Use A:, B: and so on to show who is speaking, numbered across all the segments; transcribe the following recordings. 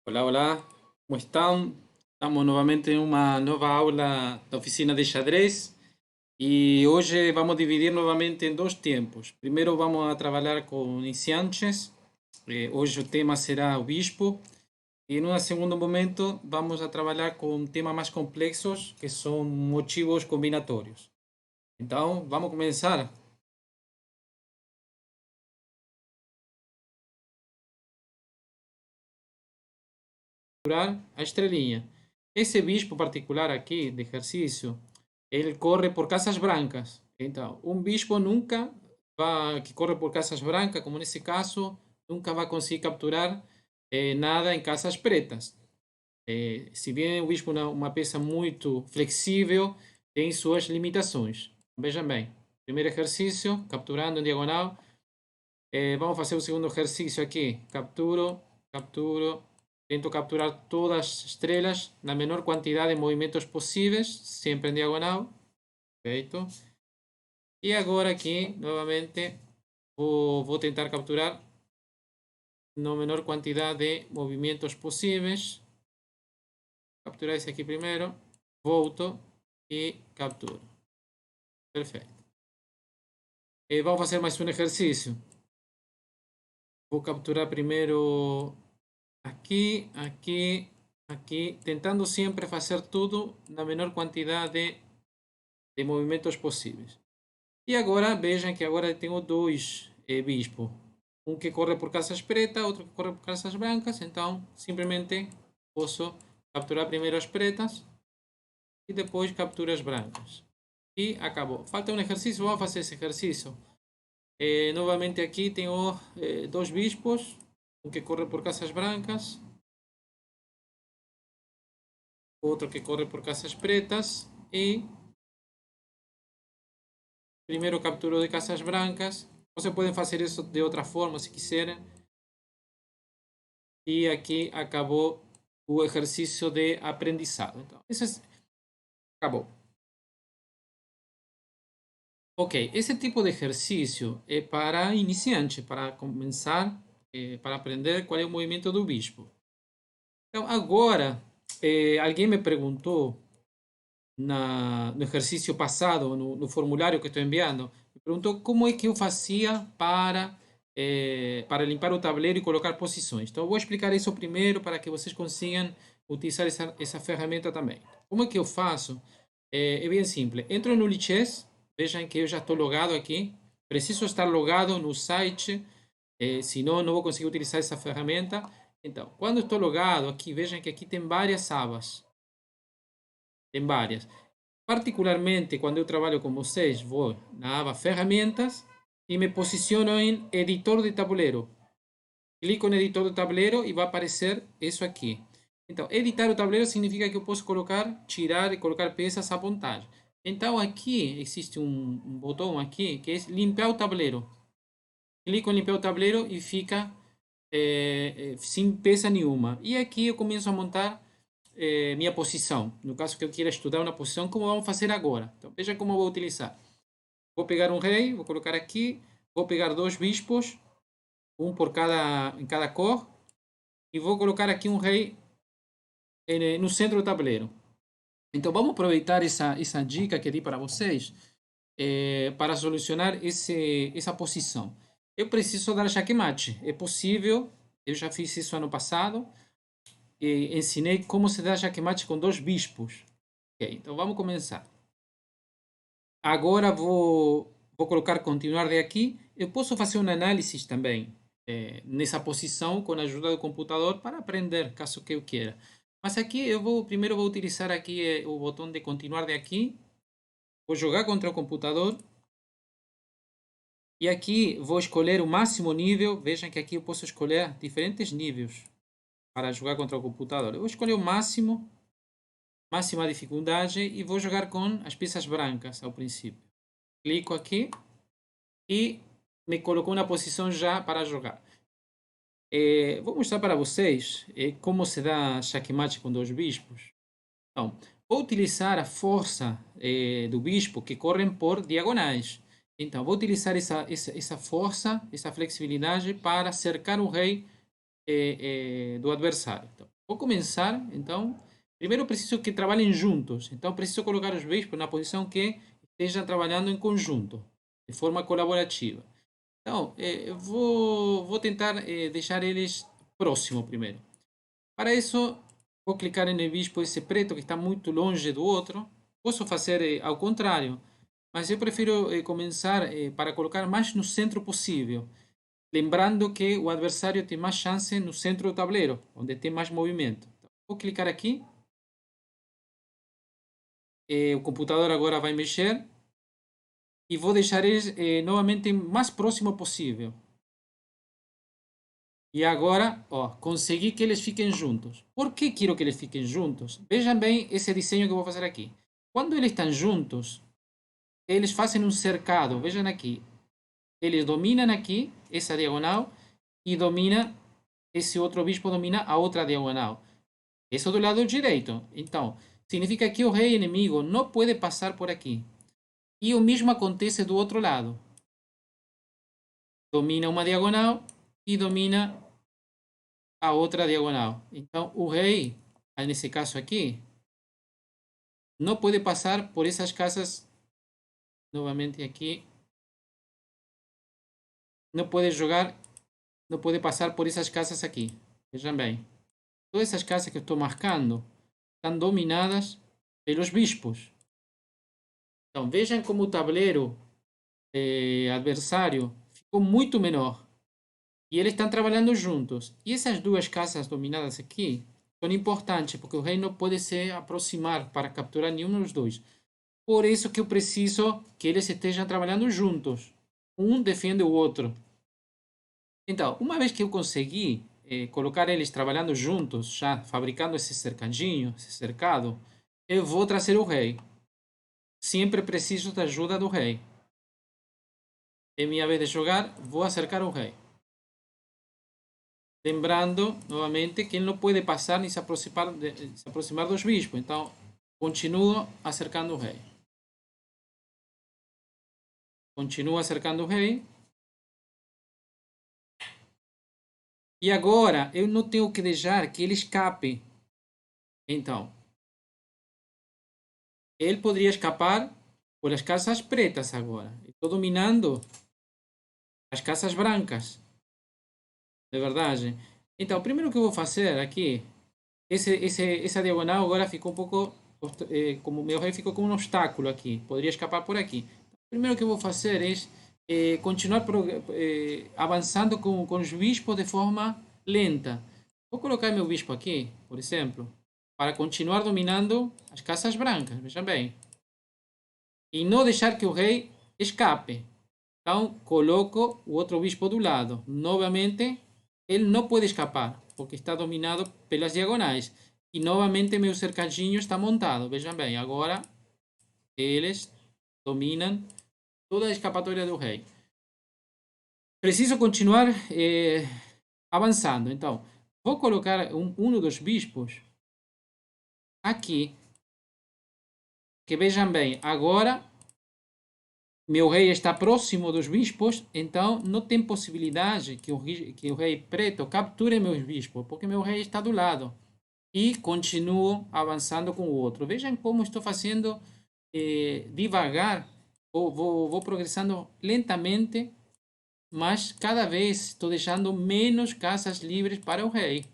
A: Hola, hola, ¿cómo están? Estamos nuevamente en una nueva aula de oficina de xadrez y hoy vamos a dividir nuevamente en dos tiempos. Primero vamos a trabajar con iniciantes, hoy el tema será obispo y en un segundo momento vamos a trabajar con temas más complejos que son motivos combinatorios. Entonces, vamos a comenzar. A estrelinha. Esse bispo particular aqui de exercício, ele corre por casas brancas. Então, um bispo nunca vai, que corre por casas brancas, como nesse caso, nunca vai conseguir capturar nada em casas pretas. Se bem o bispo é uma peça muito flexível, tem suas limitações. Vejam bem, primeiro exercício, capturando em diagonal. Vamos fazer o segundo exercício aqui. Capturo, capturo. Tento capturar todas as estrelas na menor quantidade de movimentos possíveis, sempre em diagonal. Perfeito. E agora aqui, novamente, vou tentar capturar na menor quantidade de movimentos possíveis. Capturar esse aqui primeiro. Volto e capturo. Perfeito. E vamos fazer mais um exercício. Vou capturar primeiro aqui, aqui, aqui, tentando sempre fazer tudo na menor quantidade de movimentos possíveis. E agora vejam que agora tenho dois bispos. Um que corre por casas pretas, outro que corre por casas brancas. Então, simplesmente posso capturar primeiro as pretas e depois capturo as brancas. E acabou. Falta um exercício, vamos fazer esse exercício. Novamente aqui tenho dois bispos. Um que corre por casas brancas, outro que corre por casas pretas e primeiro capturo de casas brancas. Você pode fazer isso de outra forma se quiserem. E aqui acabou o exercício de aprendizado. Então, isso acabou. Ok, esse tipo de exercício é para iniciante, para começar, para aprender qual é o movimento do bispo. Então, agora, alguém me perguntou no exercício passado, no formulário que estou enviando, me perguntou como é que eu fazia para limpar o tabuleiro e colocar posições. Então, eu vou explicar isso primeiro para que vocês consigam utilizar essa ferramenta também. Como é que eu faço? É bem simples. Entro no Lichess, vejam que eu já estou logado aqui. Preciso estar logado no site, senão não vou conseguir utilizar essa ferramenta. Então, quando estou logado aqui, vejam que aqui tem várias abas. Tem várias. Particularmente, quando eu trabalho com vocês, vou na aba Ferramentas e me posiciono em Editor de Tabuleiro. Clico no Editor de Tabuleiro e vai aparecer isso aqui. Então, editar o tabuleiro significa que eu posso colocar, tirar e colocar peças à vontade. Então, aqui existe um botão aqui que é limpar o tabuleiro. Clico em limpar o tabuleiro e fica sem peça nenhuma. E aqui eu começo a montar minha posição. No caso que eu queira estudar uma posição, como vamos fazer agora. Então, veja como eu vou utilizar. Vou pegar um rei, vou colocar aqui. Vou pegar dois bispos, um por em cada cor. E vou colocar aqui um rei no centro do tabuleiro. Então, vamos aproveitar essa dica que dei para vocês para solucionar essa posição. Eu preciso dar xeque-mate. É possível, eu já fiz isso ano passado. Ensinei como se dá xeque-mate com dois bispos. Ok, então vamos começar. Agora vou colocar continuar de aqui. Eu posso fazer uma análise também nessa posição com a ajuda do computador para aprender, caso que eu queira. Mas aqui primeiro vou utilizar aqui o botão de continuar de aqui. Vou jogar contra o computador. E aqui vou escolher o máximo nível. Vejam que aqui eu posso escolher diferentes níveis para jogar contra o computador. Eu vou escolher o máxima dificuldade e vou jogar com as peças brancas ao princípio. Clico aqui e me colocou na posição já para jogar. Vou mostrar para vocês como se dá xeque-mate com dois bispos. Então, vou utilizar a força do bispo que correm por diagonais. Então, vou utilizar essa força, essa flexibilidade para cercar o rei do adversário. Então, Vou começar, então. Primeiro preciso que trabalhem juntos. Então preciso colocar os bispos na posição que estejam trabalhando em conjunto, de forma colaborativa. Então, eu vou tentar deixar eles próximos primeiro. Para isso, vou clicar no bispo esse preto que está muito longe do outro. Posso fazer ao contrário, mas eu prefiro começar para colocar mais no centro possível. Lembrando que o adversário tem mais chance no centro do tabuleiro, onde tem mais movimento. Então, vou clicar aqui. O computador agora vai mexer. E vou deixar eles novamente mais próximo possível. E agora, ó, consegui que eles fiquem juntos. Por que quero que eles fiquem juntos? Vejam bem esse desenho que eu vou fazer aqui. Quando eles estão juntos, eles fazem um cercado. Vejam aqui. Eles dominam aqui, essa diagonal, e domina, esse outro bispo domina a outra diagonal. Isso do lado direito. Então, significa que o rei inimigo não pode passar por aqui. E o mesmo acontece do outro lado. Domina uma diagonal e domina a outra diagonal. Então, o rei, nesse caso aqui, não pode passar por essas casas. Novamente aqui. Não pode jogar, não pode passar por essas casas aqui. Vejam bem. Todas essas casas que eu estou marcando estão dominadas pelos bispos. Então, vejam como o tabuleiro adversário ficou muito menor. E eles estão trabalhando juntos. E essas duas casas dominadas aqui são importantes, porque o rei não pode se aproximar para capturar nenhum dos dois. Por isso que eu preciso que eles estejam trabalhando juntos. Um defende o outro. Então, uma vez que eu consegui colocar eles trabalhando juntos, já fabricando esse cercadinho, esse cercado, eu vou trazer o rei. Sempre preciso da ajuda do rei. É minha vez de jogar, vou acercar o rei. Lembrando, novamente, que ele não pode passar nem se aproximar dos bispos. Então, continuo acercando o rei. Continuo acercando o rei. E agora, eu não tenho que deixar que ele escape. Então, ele poderia escapar por as casas pretas agora. Estou dominando as casas brancas. De verdade. Então, o primeiro que eu vou fazer aqui, essa diagonal agora ficou um pouco, como meu rei ficou com um obstáculo aqui. Poderia escapar por aqui. O primeiro que eu vou fazer é continuar avançando com os bispos de forma lenta. Vou colocar meu bispo aqui, por exemplo, para continuar dominando as casas brancas. Vejam bem. E não deixar que o rei escape. Então, coloco o outro bispo do lado. Novamente, ele não pode escapar, porque está dominado pelas diagonais. E novamente meu cercadinho está montado. Vejam bem, agora eles dominam toda a escapatória do rei. Preciso continuar avançando. Então, vou colocar um dos bispos aqui. Que vejam bem, agora meu rei está próximo dos bispos, então não tem possibilidade que o rei preto capture meus bispos, porque meu rei está do lado. E continuo avançando com o outro. Vejam como estou fazendo devagar, vou progressando lentamente, mas cada vez estou deixando menos casas livres para o rei.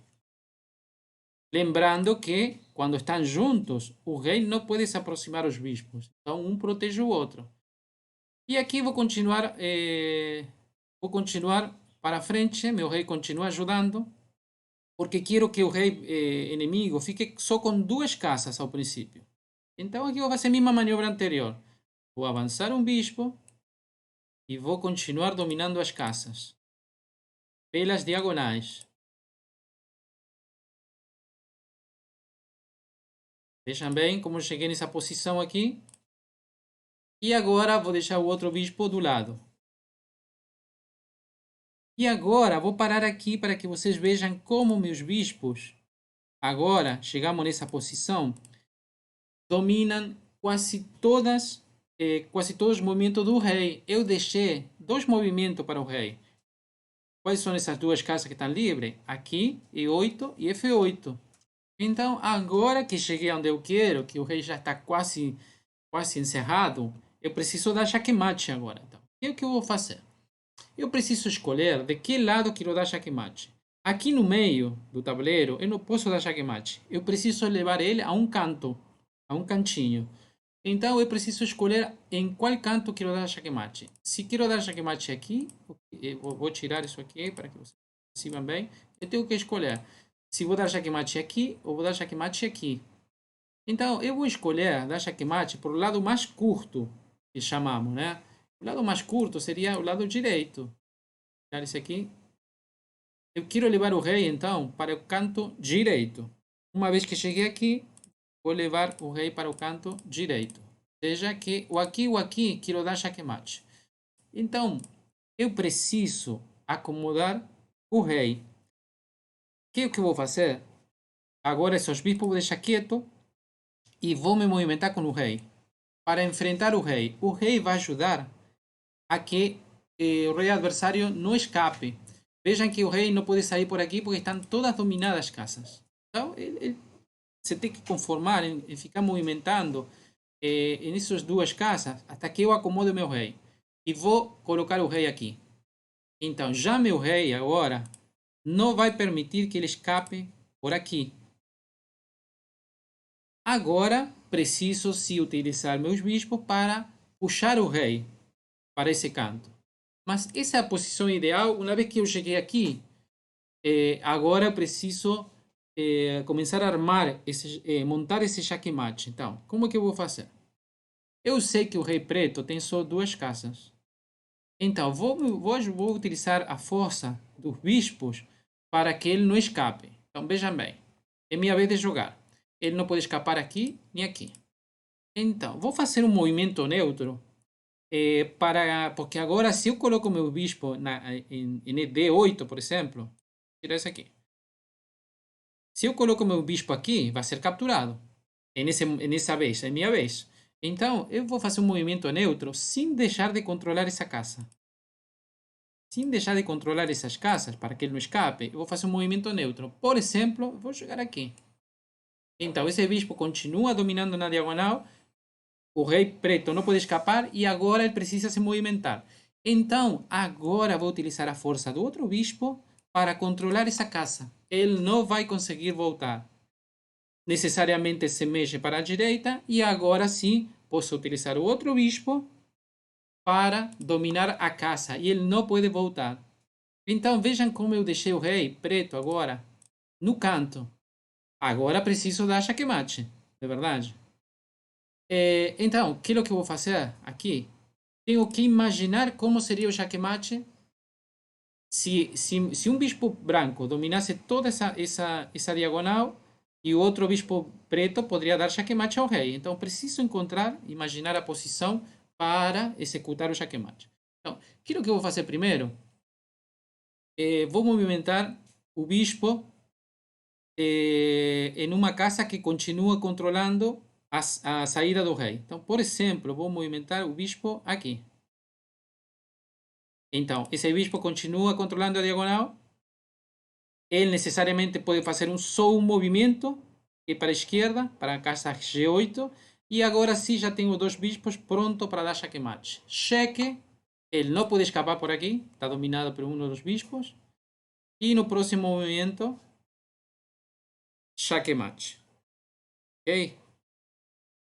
A: Lembrando que, quando estão juntos, o rei não pode se aproximar dos bispos. Então, um protege o outro. E aqui vou continuar para frente, meu rei continua ajudando, porque quero que o rei inimigo fique só com duas casas ao princípio. Então aqui vou fazer a mesma maniobra anterior. Vou avançar um bispo e vou continuar dominando as casas pelas diagonais. Vejam bem como cheguei nessa posição aqui. E agora vou deixar o outro bispo do lado. E agora vou parar aqui para que vocês vejam como meus bispos, agora chegamos nessa posição, dominam quase todos os movimentos do rei. Eu deixei dois movimentos para o rei. Quais são essas duas casas que estão livres? Aqui, E8 e F8. Então, agora que cheguei onde eu quero, que o rei já está quase encerrado, eu preciso dar xaque-mate agora. Então, o que eu vou fazer? Eu preciso escolher de que lado quero dar xaque-mate. Aqui no meio do tabuleiro, eu não posso dar xaque-mate. Eu preciso levar ele a um canto, a um cantinho. Então, eu preciso escolher em qual canto quero dar xaque-mate. Se quero dar xaque-mate aqui, eu vou tirar isso aqui para que vocês percebam bem. Eu tenho que escolher se vou dar xaque-mate aqui ou vou dar xaque-mate aqui. Então, eu vou escolher dar xaque-mate por o lado mais curto, que chamamos, né? O lado mais curto seria o lado direito. Olha esse aqui. Eu quero levar o rei, então, para o canto direito. Uma vez que cheguei aqui, vou levar o rei para o canto direito. Seja que o aqui, quero dar xaque-mate. Então, eu preciso acomodar o rei. O que eu vou fazer? Agora, esses bispos vou deixar quieto e vou me movimentar com o rei para enfrentar o rei. O rei vai ajudar a que o rei adversário não escape. Vejam que o rei não pode sair por aqui porque estão todas dominadas as casas. Então, você tem que conformar em ficar movimentando nessas duas casas até que eu acomode o meu rei. E vou colocar o rei aqui. Então, já meu rei agora não vai permitir que ele escape por aqui. Agora, preciso se utilizar meus bispos para puxar o rei para esse canto. Mas essa é a posição ideal. Uma vez que eu cheguei aqui, agora preciso começar a armar, montar esse xaque-mate. Então, como é que eu vou fazer? Eu sei que o rei preto tem só duas casas. Então, vou utilizar a força dos bispos para que ele não escape. Então, vejam bem. É minha vez de jogar. Ele não pode escapar aqui nem aqui. Então, vou fazer um movimento neutro porque agora se eu coloco meu bispo em D8, por exemplo, tirar isso aqui. Se eu coloco meu bispo aqui, vai ser capturado. Nessa vez, é minha vez. Então, eu vou fazer um movimento neutro sem deixar de controlar essa casa. Sem deixar de controlar essas casas para que ele não escape, eu vou fazer um movimento neutro. Por exemplo, eu vou jogar aqui. Então, esse bispo continua dominando na diagonal. O rei preto não pode escapar e agora ele precisa se movimentar. Então, agora vou utilizar a força do outro bispo para controlar essa casa. Ele não vai conseguir voltar. Necessariamente se mexe para a direita e agora sim posso utilizar o outro bispo para dominar a casa e ele não pode voltar. Então vejam como eu deixei o rei preto agora no canto. Agora preciso dar xaque-mate, de verdade. Então, o que eu vou fazer aqui? Tenho que imaginar como seria o xaque-mate se um bispo branco dominasse toda essa diagonal e o outro bispo preto poderia dar xaque-mate ao rei. Então, preciso encontrar, imaginar a posição para executar o xaque-mate. Então, o que eu vou fazer primeiro? Vou movimentar o bispo em uma casa que continua controlando a saída do rei. Então, por exemplo, vou movimentar o bispo aqui. Então, esse bispo continua controlando a diagonal. Ele necessariamente pode fazer só um movimento que é para a esquerda, para a casa G8. E agora sim já tenho dois bispos prontos para dar xaque-mate. Cheque. Ele não pode escapar por aqui. Está dominado por um dos bispos. E no próximo movimento, xaque-mate. Ok?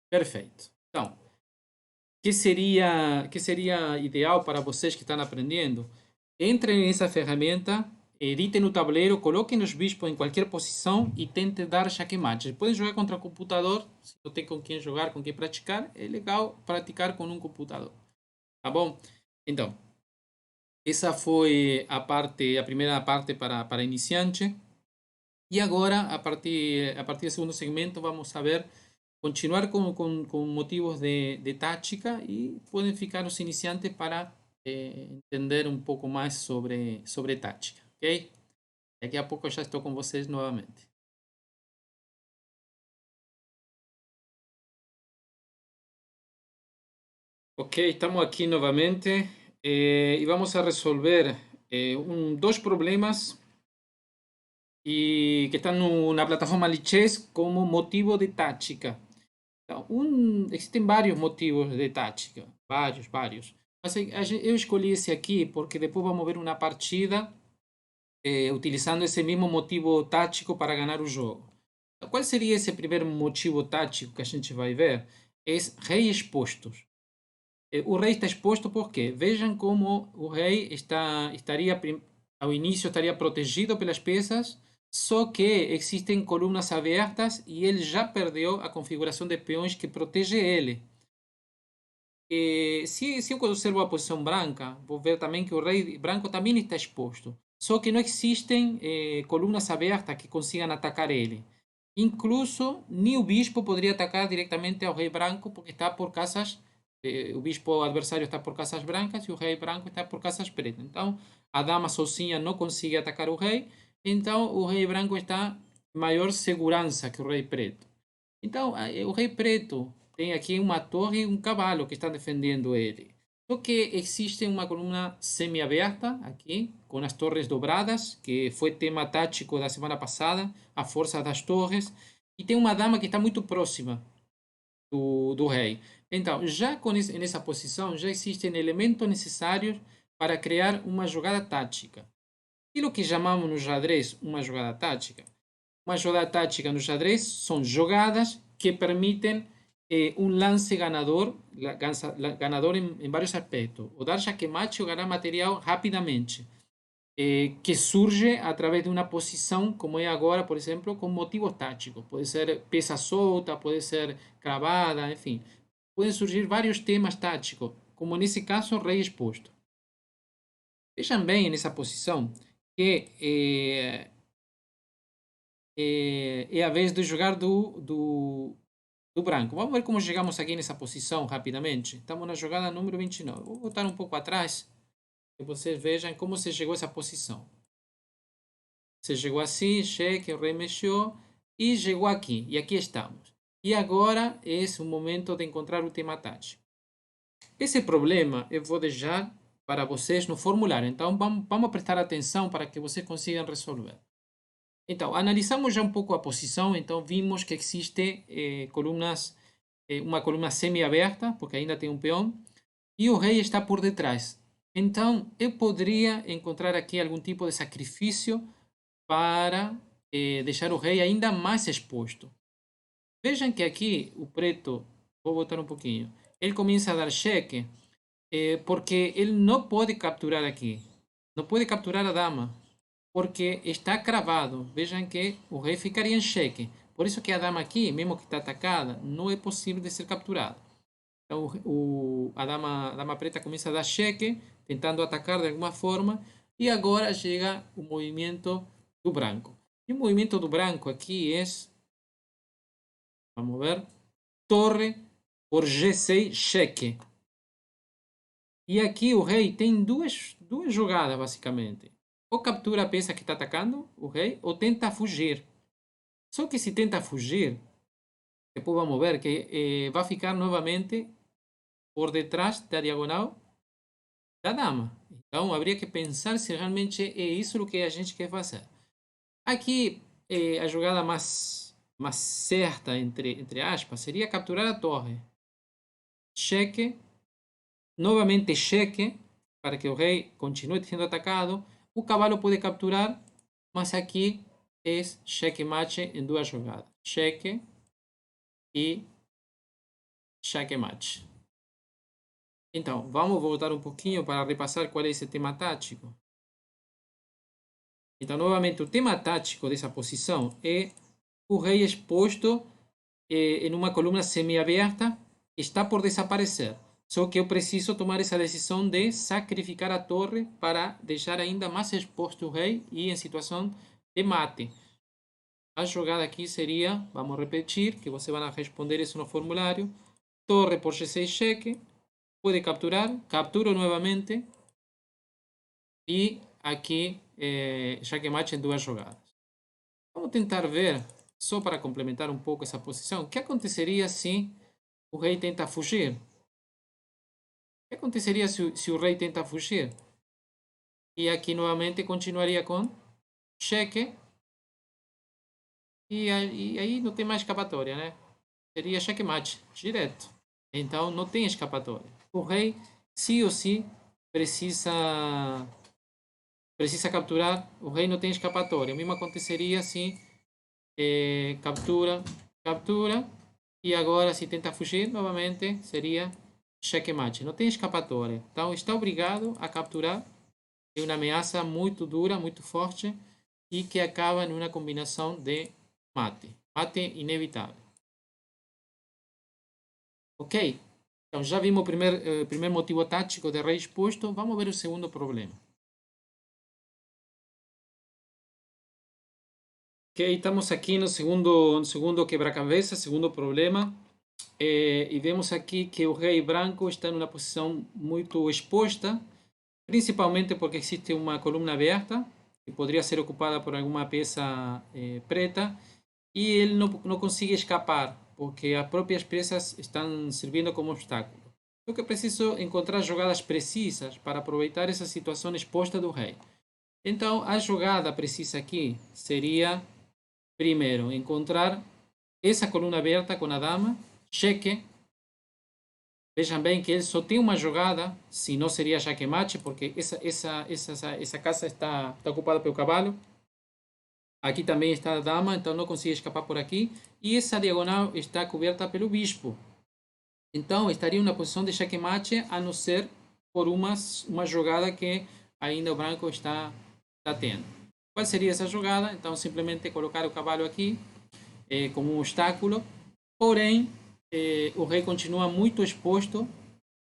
A: Perfeito. Então, que seria ideal para vocês que estão aprendendo? Entrem nessa ferramenta, editem no tabuleiro, coloquem os bispos em qualquer posição e tentem dar xaque-mate. Podem jogar contra o computador, se não tem com quem jogar, com quem praticar, é legal praticar com um computador. Tá bom? Então, essa foi a primeira parte para iniciante. E agora, a partir do segundo segmento, vamos saber continuar com motivos de tática e podem ficar os iniciantes para entender um pouco mais sobre tática, ok? Daqui a pouco eu já estou com vocês novamente. Ok, estamos aqui novamente e vamos a resolver dois problemas e que está na plataforma Lichess como motivo de tática. Então, existem vários motivos de tática, vários, vários. Mas eu escolhi esse aqui porque depois vamos ver uma partida utilizando esse mesmo motivo tático para ganhar o jogo. Qual seria esse primeiro motivo tático que a gente vai ver? É rei expostos. O rei está exposto porque vejam como o rei estaria ao início estaria protegido pelas peças, só que existem colunas abertas e ele já perdeu a configuração de peões que protege ele. Se eu observo a posição branca, vou ver também que o rei branco também está exposto. Só que não existem colunas abertas que consigam atacar ele. Incluso, nem o bispo poderia atacar diretamente ao rei branco porque está por casas. O bispo adversário está por casas brancas e o rei branco está por casas pretas. Então, a dama sozinha não consegue atacar o rei. Então, o rei branco está em maior segurança que o rei preto. Então, o rei preto tem aqui uma torre e um cavalo que estão defendendo ele. Só que existe uma coluna semi-aberta aqui, com as torres dobradas, que foi tema tático da semana passada, a força das torres, e tem uma dama que está muito próxima do rei. Então, já nessa posição, já existem elementos necessários para criar uma jogada tática. Aquilo que chamamos no xadrez uma jogada tática. Uma jogada tática no xadrez são jogadas que permitem um lance ganador em vários aspectos. O dar jaque mate ou ganhar material rapidamente, que surge através de uma posição, como é agora, por exemplo, com motivos táticos. Pode ser peça solta, pode ser cravada, enfim. Podem surgir vários temas táticos, como nesse caso, rei exposto. Vejam bem nessa posição que é a vez de jogar do branco. Vamos ver como chegamos aqui nessa posição rapidamente. Estamos na jogada número 29. Vou voltar um pouco atrás, que vocês vejam como se chegou a essa posição. Você chegou assim, cheque, o rei mexeu e chegou aqui. E aqui estamos. E agora é o momento de encontrar o tema tático. Esse problema eu vou deixar para vocês no formulário. Então vamos prestar atenção para que vocês consigam resolver. Então, analisamos já um pouco a posição, então vimos que existe uma coluna semi-aberta, porque ainda tem um peão, e o rei está por detrás. Então, eu poderia encontrar aqui algum tipo de sacrifício para deixar o rei ainda mais exposto. Vejam que aqui o preto, vou botar um pouquinho, ele começa a dar cheque, porque ele não pode capturar aqui, não pode capturar a dama, porque está cravado. Vejam que o rei ficaria em xeque. Por isso que a dama aqui, mesmo que está atacada, não é possível de ser capturada. Então a dama preta começa a dar xeque, tentando atacar de alguma forma, e agora chega o movimento do branco. E o movimento do branco aqui é, vamos ver, torre por G6 xeque. E aqui o rei tem duas jogadas, basicamente. Ou captura a peça que está atacando o rei, ou tenta fugir. Só que se tenta fugir, depois vamos ver que vai ficar novamente por detrás da diagonal da dama. Então, haveria que pensar se realmente é isso o que a gente quer fazer. Aqui, a jogada mais certa, entre aspas, seria capturar a torre. Cheque, novamente cheque, para que o rei continue sendo atacado. O cavalo pode capturar, mas aqui é cheque-mate em duas jogadas. Cheque e cheque-mate. Então, vamos voltar um pouquinho para repassar qual é esse tema tático. Então, novamente, o tema tático dessa posição é o rei exposto em uma coluna semi-aberta, está por desaparecer. Só que eu preciso tomar essa decisão de sacrificar a torre para deixar ainda mais exposto o rei e em situação de mate. A jogada aqui seria, vamos repetir, que você vai responder isso no formulário, torre por G6 cheque, pode capturar, capturo nuevamente e aqui jaque mate em duas jogadas. Vamos tentar ver, só para complementar um pouco essa posição, o que aconteceria se o rei tenta fugir? O que aconteceria se o rei tenta fugir? E aqui novamente continuaria com cheque E aí não tem mais escapatória, né? Seria checkmate, direto. Então não tem escapatória. O rei, sim ou sim, precisa, precisa capturar. O rei não tem escapatória. O mesmo aconteceria se captura, captura. E agora, se tenta fugir, novamente seria checkmate. Não tem escapatória. Então está obrigado a capturar. É uma ameaça muito dura, muito forte e que acaba em uma combinação de mate. Mate inevitável. Ok? Então já vimos o primeiro motivo tático de rei exposto. Vamos ver o segundo problema. Ok, estamos aqui no segundo quebra-cabeça, segundo problema. E vemos aqui que o rei branco está numa posição muito exposta, principalmente porque existe uma coluna aberta, que poderia ser ocupada por alguma peça preta, e ele não consegue escapar, porque as próprias peças estão servindo como obstáculo. Então que é preciso encontrar jogadas precisas para aproveitar essa situação exposta do rei. Então a jogada precisa aqui seria, primeiro, encontrar essa coluna aberta com a dama, cheque. Vejam bem que ele só tem uma jogada, se não seria jaque-mate, porque essa casa está ocupada pelo cavalo. Aqui também está a dama, então não consigo escapar por aqui. E essa diagonal está coberta pelo bispo. Então estaria na posição de xeque-mate, a não ser por uma jogada que ainda o branco está tendo. Qual seria essa jogada? Então simplesmente colocar o cavalo aqui como um obstáculo. Porém, o rei continua muito exposto.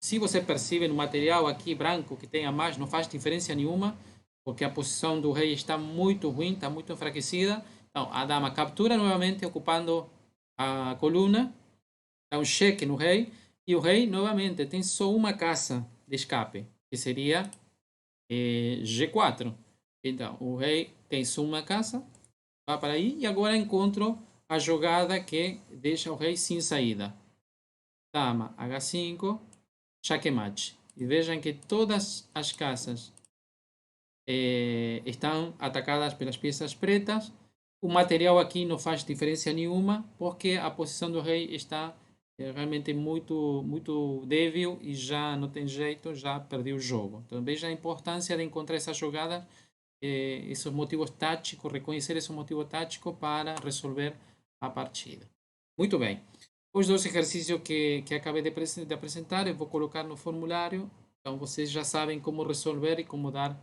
A: Se você percebe no material aqui branco que tem a mais, não faz diferença nenhuma, porque a posição do rei está muito ruim, está muito enfraquecida. Então, a dama captura novamente, ocupando a coluna, dá um cheque no rei, e o rei novamente tem só uma caça de escape, que seria G4. Então, o rei tem só uma caça, vai para aí, e agora encontro a jogada que deixa o rei sem saída. Dama H5, jaque mate. E vejam que todas as casas estão atacadas pelas peças pretas. O material aqui não faz diferença nenhuma, porque a posição do rei está realmente muito débil e já não tem jeito, já perdeu o jogo. Então veja a importância de encontrar essas jogadas, esses motivos táticos, reconhecer esses motivos táticos para resolver a partida. Muito bem. Os dois exercícios que acabei de apresentar, eu vou colocar no formulário. Então vocês já sabem como resolver e como dar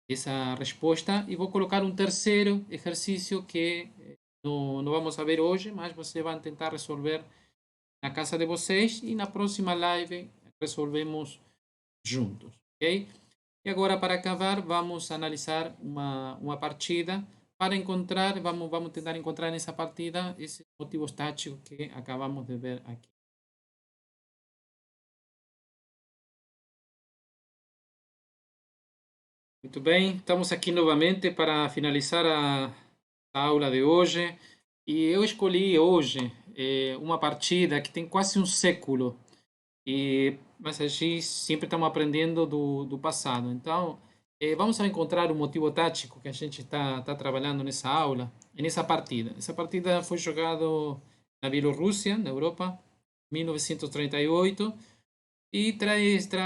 A: essa resposta. E vou colocar um terceiro exercício que não vamos a ver hoje, mas vocês vão tentar resolver na casa de vocês e na próxima live resolvemos juntos, ok? E agora, para acabar, vamos analisar uma partida para encontrar, vamos tentar encontrar nessa partida esses motivos táticos que acabamos de ver aqui. Muito bem, estamos aqui novamente para finalizar a aula de hoje. E eu escolhi hoje uma partida que tem quase um século, mas a gente sempre estamos aprendendo do passado. Então, vamos encontrar o motivo tático que a gente está trabalhando nessa aula, nessa partida. Essa partida foi jogada na Bielorrússia, na Europa, em 1938. E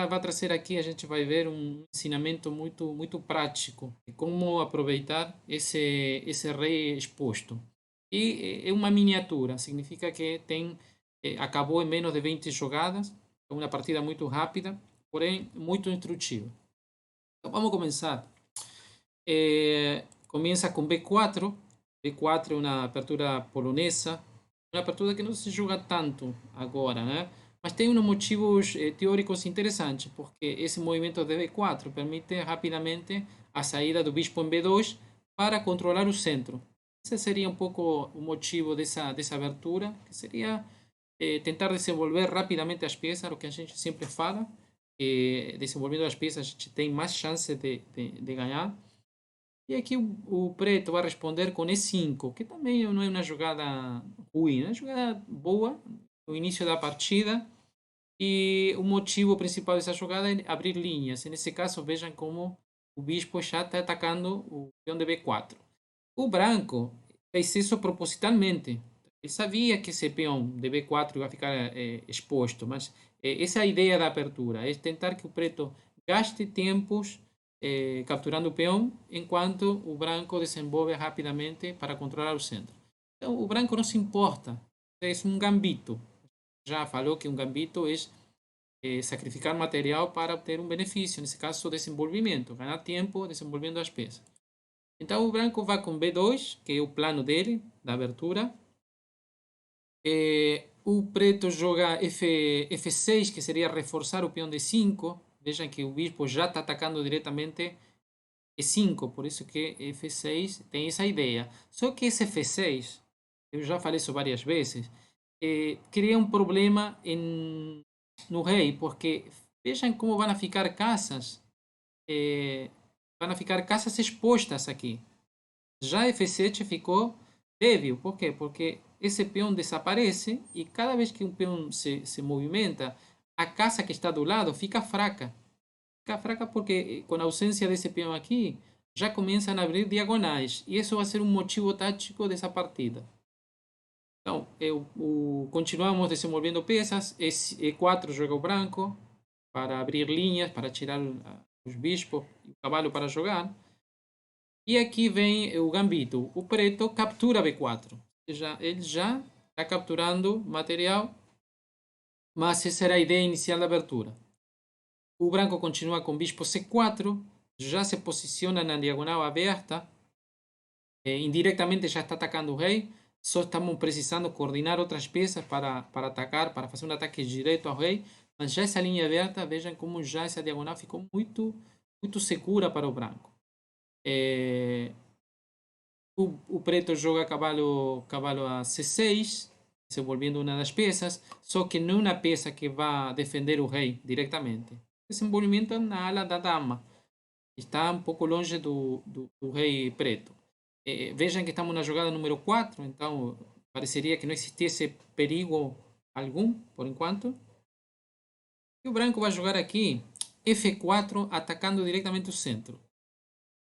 A: vai trazer aqui, a gente vai ver um ensinamento muito prático de como aproveitar esse rei exposto. E é uma miniatura, significa que acabou em menos de 20 jogadas, é uma partida muito rápida, porém muito instrutiva. Então vamos começar. Começa com B4. B4 é uma abertura polonesa, uma abertura que não se joga tanto agora, né? Mas tem uns motivos teóricos interessantes, porque esse movimento de B4 permite rapidamente a saída do bispo em B2 para controlar o centro. Esse seria um pouco o motivo dessa abertura, que seria tentar desenvolver rapidamente as peças, o que a gente sempre fala. Desenvolvendo as peças a gente tem mais chance de ganhar. E aqui o preto vai responder com E5, que também não é uma jogada ruim, é uma jogada boa no início da partida. E o motivo principal dessa jogada é abrir linhas. E nesse caso, vejam como o bispo já está atacando o peão de B4. O branco fez isso propositalmente. Ele sabia que esse peão de B4 ia ficar exposto, mas essa é a ideia da abertura, é tentar que o preto gaste tempos capturando o peão, enquanto o branco desenvolve rapidamente para controlar o centro. Então, o branco não se importa, é um gambito. Já falou que um gambito é sacrificar material para obter um benefício, nesse caso, o desenvolvimento, ganhar tempo desenvolvendo as peças. Então, o branco vai com B2, que é o plano dele, da abertura. O preto joga F6, que seria reforçar o peão D5. Vejam que o bispo já está atacando diretamente E5, por isso que F6 tem essa ideia. Só que esse F6, eu já falei isso várias vezes, cria um problema no rei, porque vejam como vão ficar casas, vão ficar casas expostas aqui. Já F7 ficou débil, por quê? Porque esse peão desaparece e cada vez que um peão se movimenta, a casa que está do lado fica fraca. Fica fraca porque com a ausência desse peão aqui, já começam a abrir diagonais. E isso vai ser um motivo tático dessa partida. Então, continuamos desenvolvendo peças. E4 joga o branco para abrir linhas, para tirar os bispos e o cavalo para jogar. E aqui vem o gambito. O preto captura B4. Ele já está capturando material, mas essa era a ideia inicial da abertura. O branco continua com bispo C4, já se posiciona na diagonal aberta, indiretamente já está atacando o rei, só estamos precisando coordenar outras peças para atacar, para fazer um ataque direto ao rei, mas já essa linha aberta, vejam como já essa diagonal ficou muito, muito segura para o branco. O preto joga cavalo a C6, desenvolvendo uma das peças, só que não uma peça que vai defender o rei diretamente. Desenvolvimento na ala da dama. Está um pouco longe do rei preto. Vejam que estamos na jogada número 4, então pareceria que não existisse perigo algum, por enquanto. E o branco vai jogar aqui F4, atacando diretamente o centro.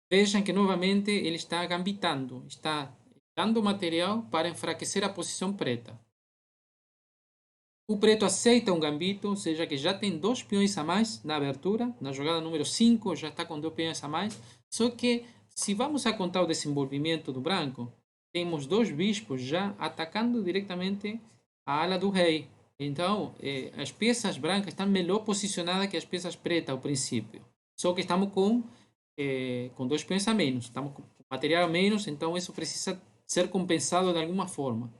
A: Vejam que novamente ele está gambitando, está dando material para enfraquecer a posição preta. O preto aceita um gambito, ou seja, que já tem 2 peões a mais na abertura. Na jogada número 5 já está com 2 peões a mais. Só que, se vamos a contar o desenvolvimento do branco, temos 2 bispos já atacando diretamente a ala do rei. Então, as peças brancas estão melhor posicionadas que as peças pretas ao princípio. Só que estamos com 2 peões a menos. Estamos com material a menos, então isso precisa ser compensado de alguma forma.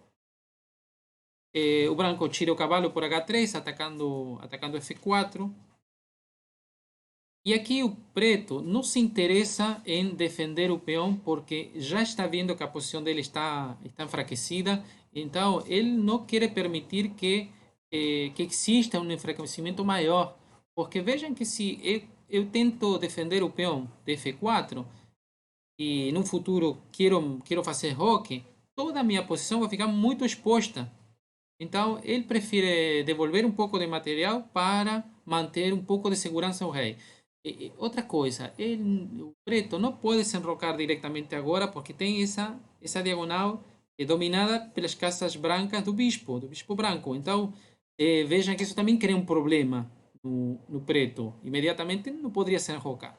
A: O branco tira o cavalo por H3, atacando F4. E aqui o preto não se interessa em defender o peão, porque já está vendo que a posição dele está enfraquecida. Então, ele não quer permitir que exista um enfraquecimento maior. Porque vejam que se eu tento defender o peão de F4, e no futuro quero fazer roque, toda a minha posição vai ficar muito exposta. Então, ele prefere devolver um pouco de material para manter um pouco de segurança ao rei. Outra coisa, o preto não pode se enrocar diretamente agora porque tem essa diagonal dominada pelas casas brancas do bispo branco. Então, vejam que isso também cria um problema no preto. Imediatamente não poderia se enrocar.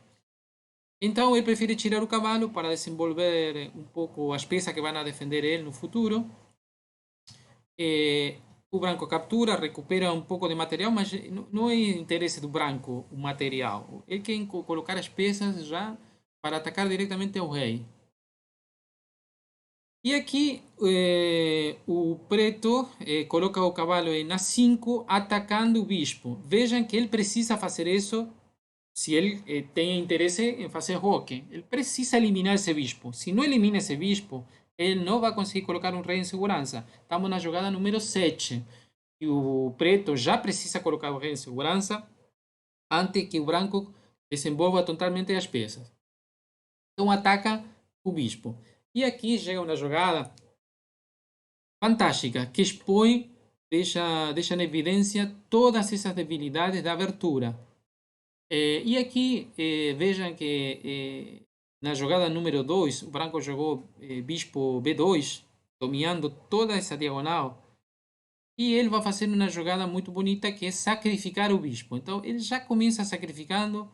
A: Então, ele prefere tirar o cavalo para desenvolver um pouco as peças que vão defender ele no futuro. O branco captura, recupera um pouco de material, mas não é interesse do branco o material. Ele quer colocar as peças já para atacar diretamente ao rei. E aqui o preto coloca o cavalo em A5, atacando o bispo. Vejam que ele precisa fazer isso se ele tem interesse em fazer roque. Ele precisa eliminar esse bispo. Se não elimina esse bispo, ele não vai conseguir colocar um rei em segurança. Estamos na jogada número 7. E o preto já precisa colocar o rei em segurança antes que o branco desenvolva totalmente as peças. Então ataca o bispo. E aqui chega uma jogada fantástica que expõe, deixa em evidência todas essas debilidades da abertura. E aqui vejam que Na jogada número 2, o branco jogou bispo B2, dominando toda essa diagonal. E ele vai fazer uma jogada muito bonita que é sacrificar o bispo. Então ele já começa sacrificando.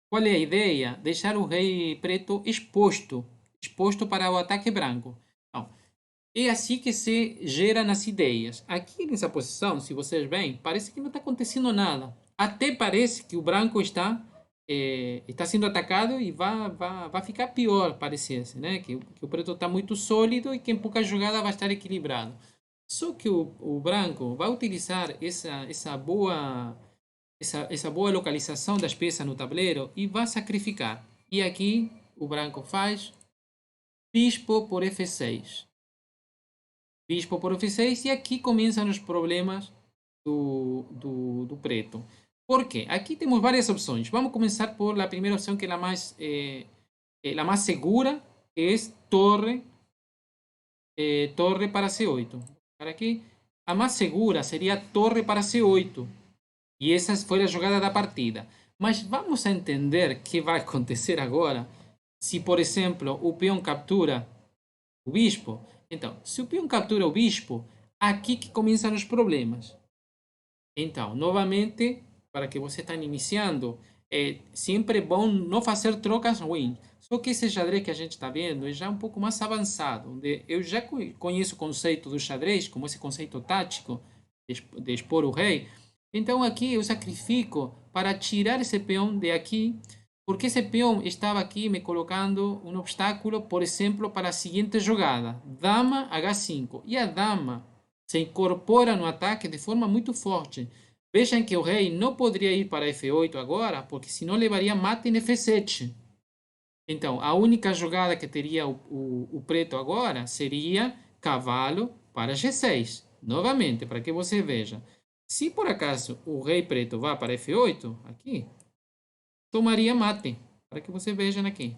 A: Qual é a ideia? Deixar o rei preto exposto para o ataque branco. Então, é assim que se gera nas ideias. Aqui nessa posição, se vocês veem, parece que não está acontecendo nada. Até parece que o branco está sendo atacado e vai ficar pior, parece, né? Que o preto está muito sólido e que em pouca jogada vai estar equilibrado. Só que o branco vai utilizar essa boa localização das peças no tabuleiro e vai sacrificar. E aqui o branco faz bispo por F6. Bispo por F6 e aqui começam os problemas do preto. Por quê? Aqui temos várias opções. Vamos começar por a primeira opção que é a mais segura, que é torre para C8. Para aqui, a mais segura seria torre para C8. E essa foi a jogada da partida. Mas vamos a entender o que vai acontecer agora se, por exemplo, o peão captura o bispo. Então, se o peão captura o bispo, aqui que começam os problemas. Então, novamente, para que você está iniciando, é sempre bom não fazer trocas ruins. Só que esse xadrez que a gente está vendo é já um pouco mais avançado, onde eu já conheço o conceito do xadrez, como esse conceito tático de expor o rei. Então aqui eu sacrifico para tirar esse peão de aqui, porque esse peão estava aqui me colocando um obstáculo, por exemplo, para a seguinte jogada, dama H5. E a dama se incorpora no ataque de forma muito forte. Vejam que o rei não poderia ir para F8 agora, porque senão levaria mate em F7. Então, a única jogada que teria o preto agora seria cavalo para G6. Novamente, para que você veja. Se por acaso o rei preto vá para F8, aqui, tomaria mate. Para que você veja aqui.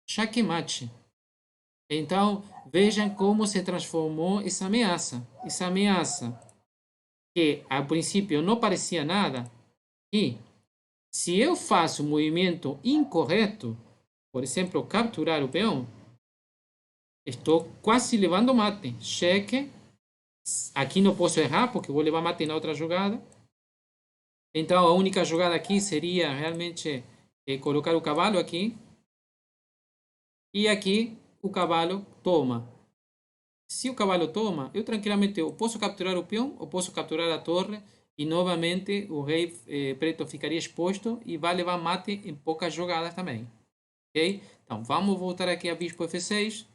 A: Xaque mate. Então, vejam como se transformou essa ameaça. Essa ameaça que a princípio não parecia nada. E se eu faço um movimento incorreto, por exemplo, capturar o peão, estou quase levando mate. Cheque. Aqui não posso errar, porque vou levar mate na outra jogada. Então, a única jogada aqui seria realmente colocar o cavalo aqui. E aqui o cavalo toma. Se o cavalo toma, eu tranquilamente eu posso capturar o peão ou posso capturar a torre. E novamente o rei preto ficaria exposto e vai levar mate em poucas jogadas também. Ok? Então, vamos voltar aqui a bispo F6. O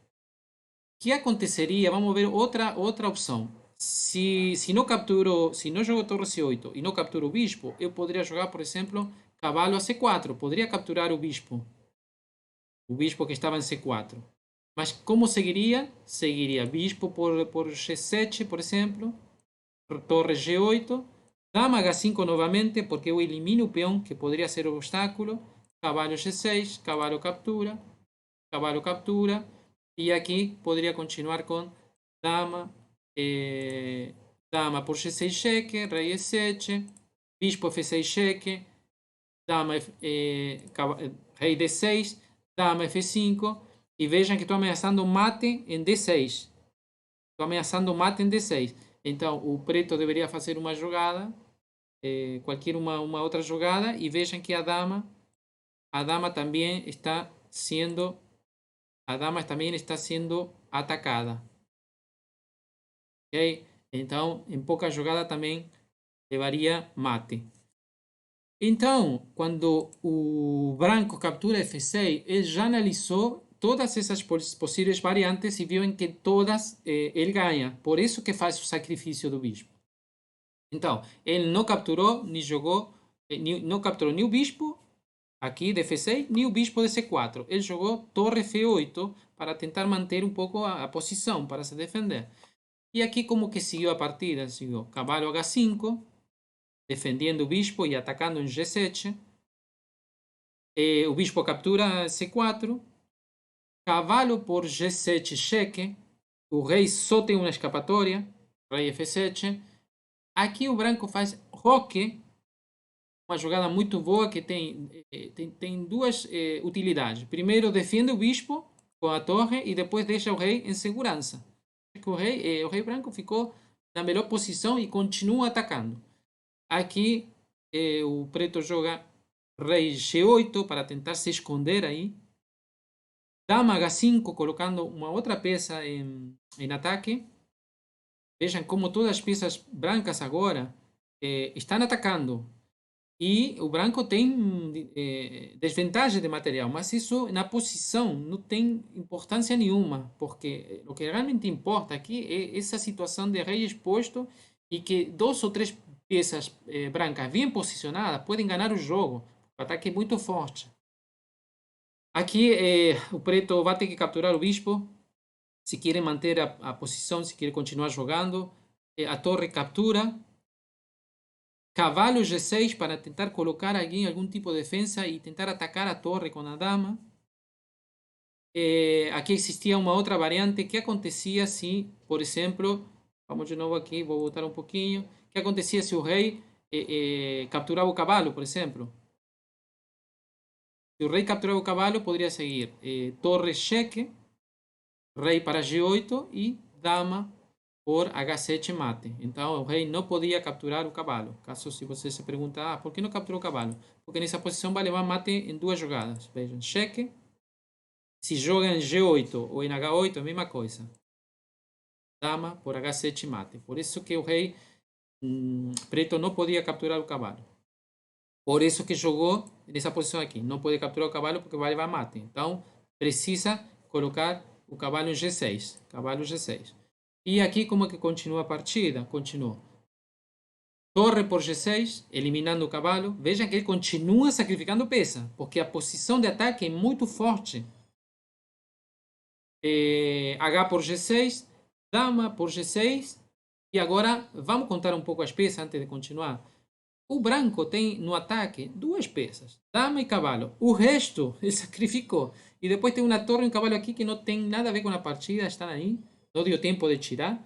A: que aconteceria? Vamos ver outra opção. Se não jogo torre C8 e não capturo o bispo, eu poderia jogar, por exemplo, cavalo a C4. Poderia capturar o bispo. O bispo que estava em C4. Mas como seguiria? Seguiria bispo por G7, por exemplo. Torre G8. Dama H5 novamente, porque eu elimino o peão, que poderia ser o obstáculo. Cavalo G6, cavalo captura. Cavalo captura. E aqui poderia continuar com dama, dama por G6 cheque, rei E7, bispo F6 cheque, dama, rei D6, dama F5. E vejam que estou ameaçando mate em D6. Estou ameaçando mate em D6. Então o preto deveria fazer uma jogada, qualquer uma outra jogada, e vejam que a dama também está sendo atacada. Ok? Então, em pouca jogada também levaria mate. Então, quando o branco captura F6, ele já analisou todas essas possíveis variantes e viu em que todas ele ganha. Por isso que faz o sacrifício do bispo. Então, ele não capturou, nem jogou, não capturou nem o bispo aqui de F6, nem o bispo de C4. Ele jogou torre F8 para tentar manter um pouco a posição, para se defender. E aqui como que seguiu a partida? Seguiu cavalo H5, defendendo o bispo e atacando em G7. O bispo captura C4. Cavalo por G7 cheque. O rei só tem uma escapatória. Rei F7. Aqui o branco faz roque. uma jogada muito boa que tem duas utilidades. Primeiro, defende o bispo com a torre e depois deixa o rei em segurança. O rei branco ficou na melhor posição e continua atacando. Aqui o preto joga rei G8 para tentar se esconder aí. Dama H5 colocando uma outra peça em ataque. Vejam como todas as peças brancas agora estão atacando. E o branco tem desvantagem de material, mas isso na posição não tem importância nenhuma, porque o que realmente importa aqui é essa situação de rei exposto e que duas ou três peças brancas bem posicionadas podem ganhar o jogo. O ataque é muito forte. Aqui o preto vai ter que capturar o bispo se quer manter a posição, se quer continuar jogando. A torre captura. Cavalo G6 para tentar colocar algum tipo de defensa e tentar atacar a torre com a dama. Aqui existia uma outra variante que acontecia se, por exemplo, vamos de novo aqui, vou voltar um pouquinho, que acontecia se o rei capturava o cavalo, por exemplo. Se o rei capturava o cavalo, poderia seguir torre cheque, rei para G8 e dama por H7 mate. Então o rei não podia capturar o cavalo. Caso se você se perguntar, por que não capturou o cavalo? Porque nessa posição vai levar mate em duas jogadas. Vejam, cheque. Se joga em G8 ou em H8, é a mesma coisa. Dama por H7 mate. Por isso que o rei preto não podia capturar o cavalo. Por isso que jogou nessa posição aqui. Não pode capturar o cavalo porque vai levar mate. Então precisa colocar o cavalo em G6. Cavalo G6. E aqui como é que continua a partida? Continua. Torre por G6, eliminando o cavalo. Vejam que ele continua sacrificando peça, porque a posição de ataque é muito forte. H por G6, dama por G6. E agora vamos contar um pouco as peças antes de continuar. O branco tem no ataque duas peças, dama e cavalo. O resto ele sacrificou. E depois tem uma torre e um cavalo aqui que não tem nada a ver com a partida, estão aí. Não deu tempo de tirar.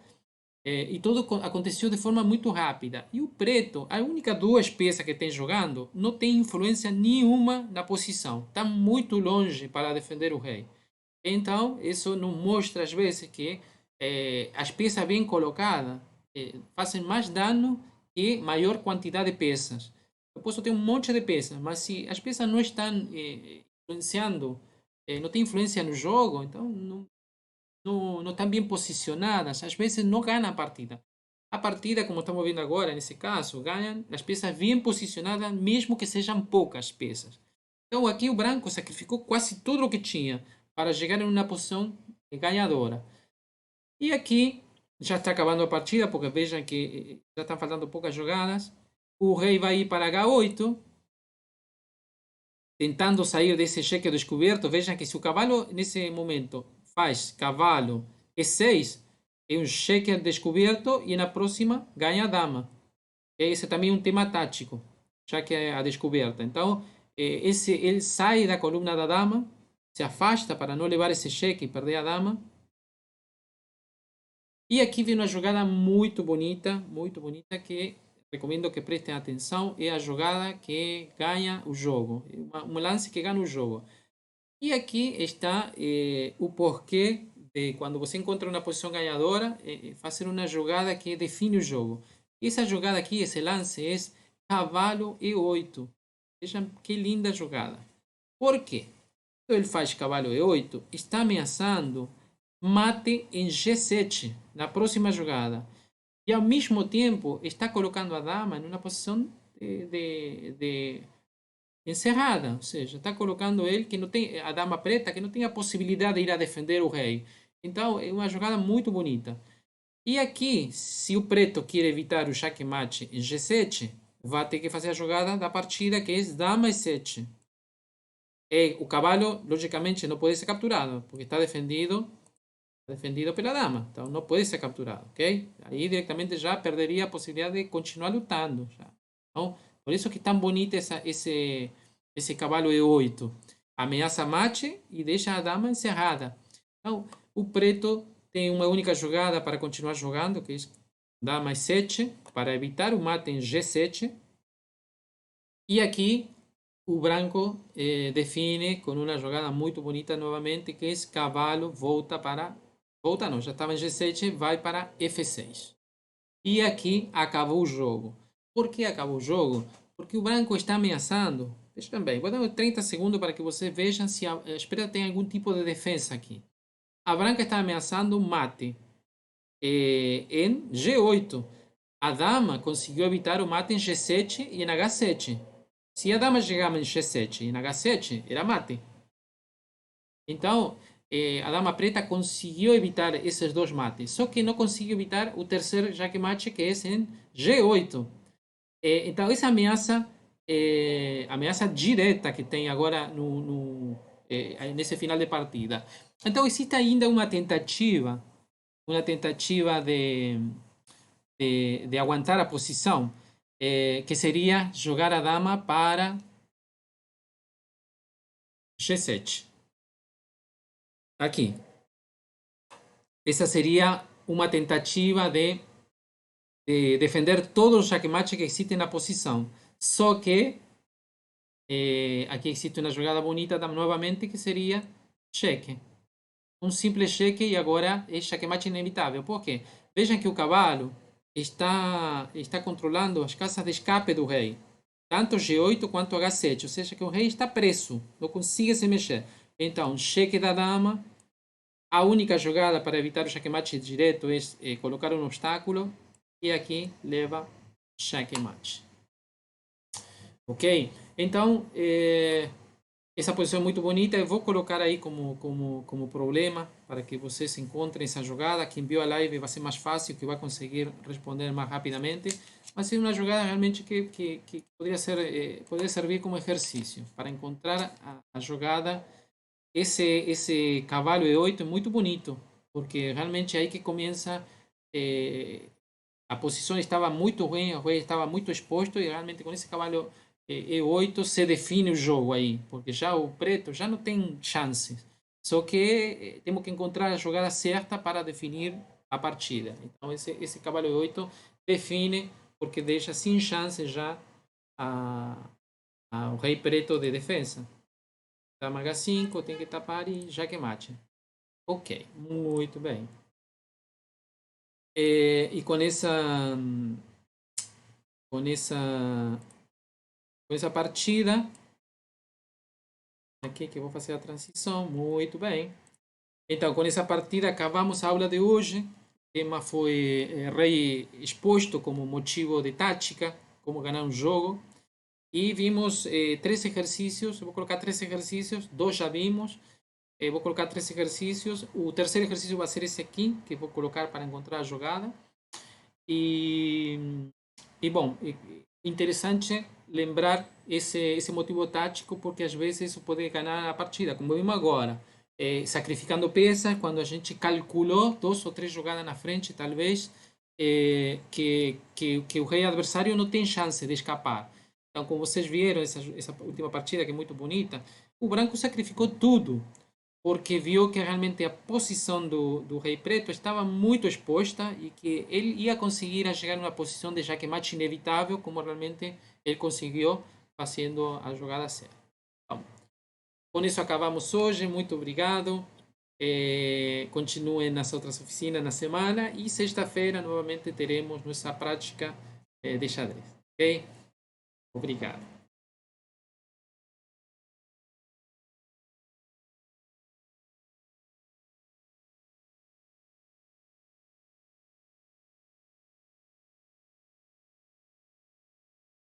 A: E tudo aconteceu de forma muito rápida. E o preto, a única duas peças que tem jogando, não tem influência nenhuma na posição. Está muito longe para defender o rei. Então, isso nos mostra às vezes que as peças bem colocadas fazem mais dano que maior quantidade de peças. Eu posso ter um monte de peças, mas se as peças não estão influenciando, não tem influência no jogo, então não estão bem posicionadas, às vezes não ganham a partida. A partida, como estamos vendo agora, nesse caso, ganham as peças bem posicionadas, mesmo que sejam poucas peças. Então aqui o branco sacrificou quase tudo o que tinha para chegar em uma posição ganhadora. E aqui já está acabando a partida, porque vejam que já estão faltando poucas jogadas. O rei vai ir para H8, tentando sair desse cheque descoberto. Vejam que se o cavalo nesse momento faz cavalo E6, é um cheque descoberto e na próxima ganha a dama. Esse também é um tema tático, já que é a descoberta. Então, ele sai da coluna da dama, se afasta para não levar esse cheque e perder a dama. E aqui vem uma jogada muito bonita, que recomendo que prestem atenção. É a jogada que ganha o jogo, um lance que ganha o jogo. E aqui está o porquê de quando você encontra uma posição ganhadora, fazer uma jogada que define o jogo. Essa jogada aqui, esse lance, é cavalo E8. Vejam que linda jogada. Por quê? Quando ele faz cavalo E8, está ameaçando mate em G7 na próxima jogada. E ao mesmo tempo está colocando a dama em uma posição de encerrada, ou seja, está colocando ele que não tem a dama preta que não tem a possibilidade de ir a defender o rei. Então é uma jogada muito bonita. E aqui, se o preto quer evitar o xaque-mate em G7, vai ter que fazer a jogada da partida que é dama E7. E o cavalo, logicamente, não pode ser capturado, porque está defendido pela dama. Então não pode ser capturado, ok? Aí diretamente já perderia a possibilidade de continuar lutando. Já. Então, por isso que é tão bonito esse cavalo E8. Ameaça mate e deixa a dama encerrada. Então, o preto tem uma única jogada para continuar jogando, que é dama E7, para evitar o mate em G7. E aqui o branco define com uma jogada muito bonita novamente, que é cavalo volta para... Volta não, já estava em G7, vai para F6. E aqui acabou o jogo. Por que acabou o jogo? Porque o branco está ameaçando. Veja bem, vou dar 30 segundos para que você veja se a espreita tem algum tipo de defesa aqui. A branca está ameaçando mate em G8. A dama conseguiu evitar o mate em G7 e em H7. Se a dama chegava em G7 e em H7, era mate. Então, a dama preta conseguiu evitar esses dois mates. Só que não conseguiu evitar o terceiro jaque-mate, que é em G8. Então, essa ameaça, ameaça direta que tem agora nesse final de partida. Então, existe ainda uma tentativa de aguantar a posição, que seria jogar a dama para G7. Aqui. Essa seria uma tentativa de defender todos os jaque-mates que existem na posição. Só que aqui existe uma jogada bonita novamente, que seria cheque. Um simples cheque e agora é jaque-mate inevitável. Por quê? Vejam que o cavalo está controlando as casas de escape do rei. Tanto G8 quanto H7. Ou seja, que o rei está preso. Não consegue se mexer. Então, cheque da dama. A única jogada para evitar o jaque-mate direto é colocar um obstáculo. E aqui leva jaque-mate. Ok? Então, essa posição é muito bonita. Eu vou colocar aí como problema para que vocês encontrem essa jogada. Quem viu a live vai ser mais fácil, que vai conseguir responder mais rapidamente. Mas é uma jogada realmente que poderia servir como exercício para encontrar a jogada. Esse cavalo E8 é muito bonito, porque realmente é aí que começa. A posição estava muito ruim, o rei estava muito exposto, e realmente com esse cavalo E8 se define o jogo aí, porque já o preto já não tem chances. Só que temos que encontrar a jogada certa para definir a partida. Então esse cavalo E8 define, porque deixa sem chance já o rei preto de defesa. Dama H5, tem que tapar e jaque mate. Ok, muito bem. E com essa, com essa partida, aqui que eu vou fazer a transição, muito bem. Então, com essa partida, acabamos a aula de hoje. O tema foi rei exposto como motivo de tática, como ganhar um jogo. E vimos três exercícios. Eu vou colocar três exercícios, dois já vimos. Vou colocar três exercícios. O terceiro exercício vai ser esse aqui, que vou colocar para encontrar a jogada. E, bom, interessante lembrar esse motivo tático, porque às vezes isso pode ganhar a partida, como vimos agora. Sacrificando peças, quando a gente calculou duas ou três jogadas na frente, talvez, que o rei adversário não tem chance de escapar. Então, como vocês viram, essa última partida, que é muito bonita, o branco sacrificou tudo, porque viu que realmente a posição do rei preto estava muito exposta e que ele ia conseguir chegar numa posição de jaque-mate inevitável, como realmente ele conseguiu fazendo a jogada certa. Então, com isso acabamos hoje. Muito obrigado. Continuem nas outras oficinas na semana, e sexta-feira novamente teremos nossa prática de xadrez. Ok? Obrigado.